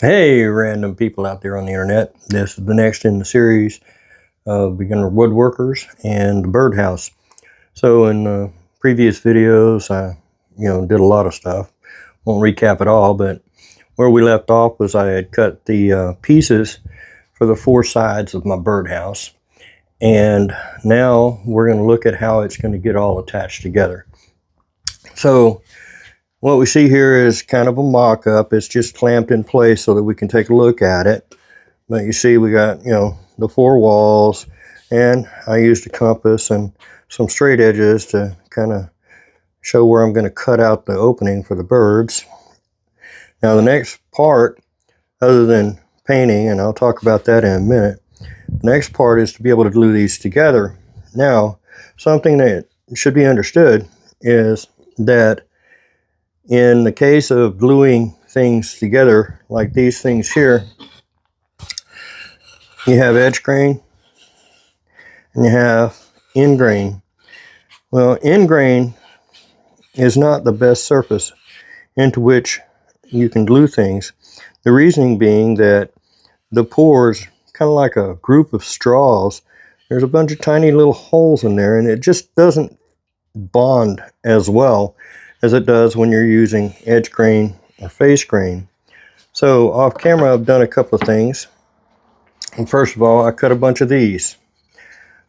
Hey, random people out there on the internet. This is the next in the series of beginner woodworkers and the Birdhouse. So in the previous videos, I did a lot of stuff. Won't recap it all, but where we left off was I had cut the pieces for the four sides of my birdhouse. And now we're going to look at how it's going to get all attached together. So what we see here is kind of a mock-up. It's just clamped in place so that we can take a look at it. But you see we got, the four walls, and I used a compass and some straight edges to kind of show where I'm going to cut out the opening for the birds. Now the next part, other than painting, and I'll talk about that in a minute, the next part is to be able to glue these together. Now, something that should be understood is that in the case of gluing things together, like these things here, you have edge grain and you have end grain. Well, end grain is not the best surface into which you can glue things. The reasoning being that the pores, kind of like a group of straws, there's a bunch of tiny little holes in there, and it just doesn't bond as well as it does when you're using edge grain or face grain. So off camera, I've done a couple of things. And first of all, I cut a bunch of these.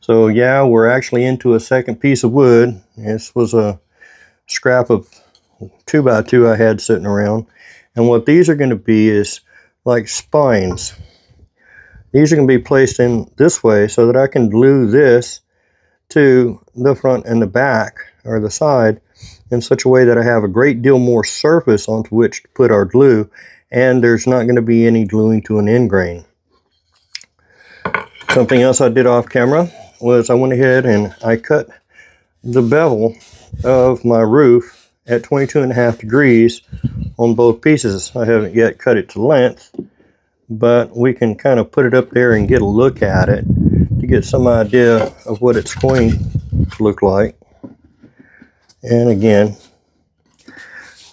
So yeah, we're actually into a second piece of wood. This was a scrap of 2x2 I had sitting around. And what these are going to be is like spines. These are going to be placed in this way so that I can glue this to the front and the back or the side in such a way that I have a great deal more surface onto which to put our glue, and there's not going to be any gluing to an end grain. Something else I did off camera was I went ahead and I cut the bevel of my roof at 22.5 degrees on both pieces. I haven't yet cut it to length, but we can kind of put it up there and get a look at it to get some idea of what it's going to look like. And again,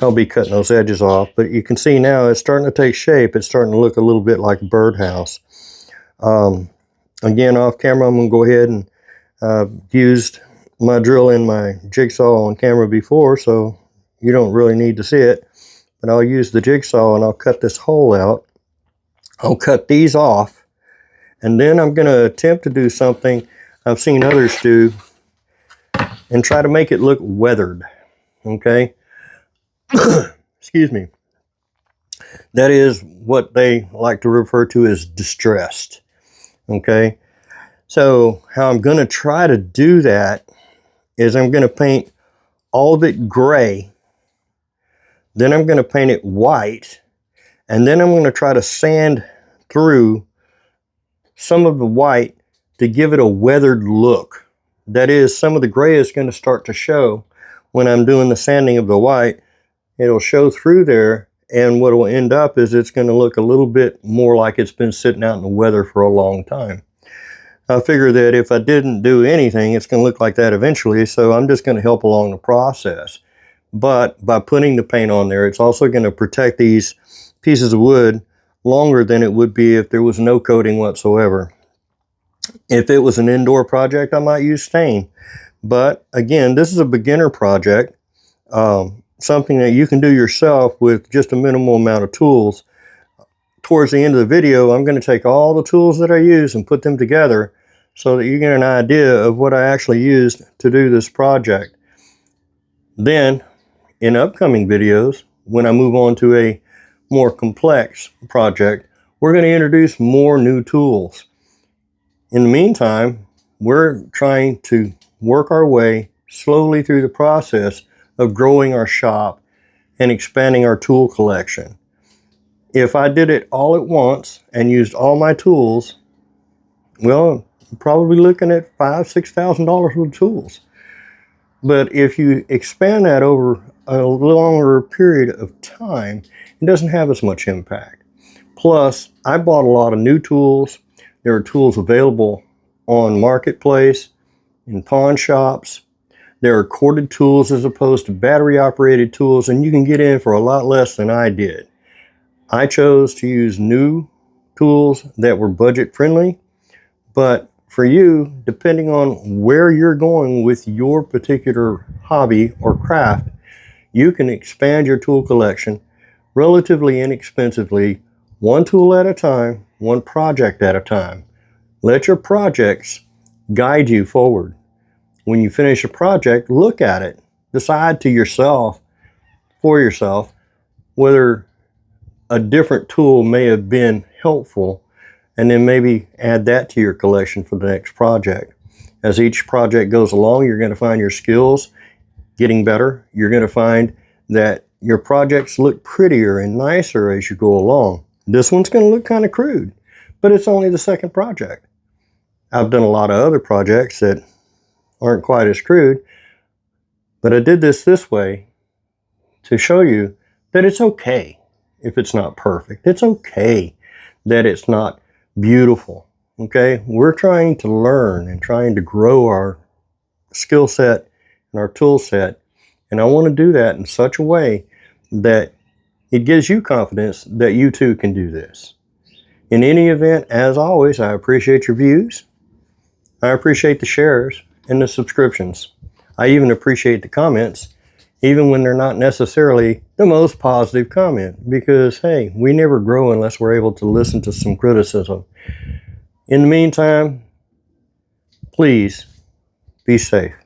I'll be cutting those edges off, but you can see now it's starting to take shape. It's starting to look a little bit like a birdhouse. Again, off camera, I'm going to go ahead and used my drill in my jigsaw on camera before, so you don't really need to see it. But I'll use the jigsaw and I'll cut this hole out. I'll cut these off, and then I'm going to attempt to do something I've seen others do and try to make it look weathered. Okay? Excuse me. That is what they like to refer to as distressed. Okay? So how I'm going to try to do that is I'm going to paint all of it gray, then I'm going to paint it white, and then I'm going to try to sand through some of the white to give it a weathered look. That is, some of the gray is going to start to show when I'm doing the sanding of the white. It'll show through there, and what will end up is it's going to look a little bit more like it's been sitting out in the weather for a long time. I figure that if I didn't do anything, it's going to look like that eventually, so I'm just going to help along the process. But by putting the paint on there, it's also going to protect these pieces of wood longer than it would be if there was no coating whatsoever. If it was an indoor project, I might use stain. But again, this is a beginner project, something that you can do yourself with just a minimal amount of tools. Towards the end of the video, I'm going to take all the tools that I use and put them together so that you get an idea of what I actually used to do this project. Then, in upcoming videos, when I move on to a more complex project, we're going to introduce more new tools. In the meantime, we're trying to work our way slowly through the process of growing our shop and expanding our tool collection. If I did it all at once and used all my tools, well, I'm probably looking at $5,000–6,000 worth of tools. But if you expand that over a longer period of time, it doesn't have as much impact. Plus, I bought a lot of new tools. There are tools available on Marketplace, in pawn shops. There are corded tools as opposed to battery-operated tools, and you can get in for a lot less than I did. I chose to use new tools that were budget friendly, but for you, depending on where you're going with your particular hobby or craft, you can expand your tool collection relatively inexpensively, one tool at a time, one project at a time. Let your projects guide you forward. When you finish a project, look at it. Decide to yourself, for yourself, whether a different tool may have been helpful, and then maybe add that to your collection for the next project. As each project goes along, you're going to find your skills getting better. You're going to find that your projects look prettier and nicer as you go along. This one's going to look kind of crude, but it's only the second project. I've done a lot of other projects that aren't quite as crude, but I did this way to show you that it's okay if it's not perfect. It's okay that it's not beautiful. Okay, we're trying to learn and trying to grow our skill set and our tool set, and I want to do that in such a way that it gives you confidence that you too can do this. In any event, as always, I appreciate your views. I appreciate the shares and the subscriptions. I even appreciate the comments, even when they're not necessarily the most positive comment, because hey, we never grow unless we're able to listen to some criticism. In the meantime, please be safe.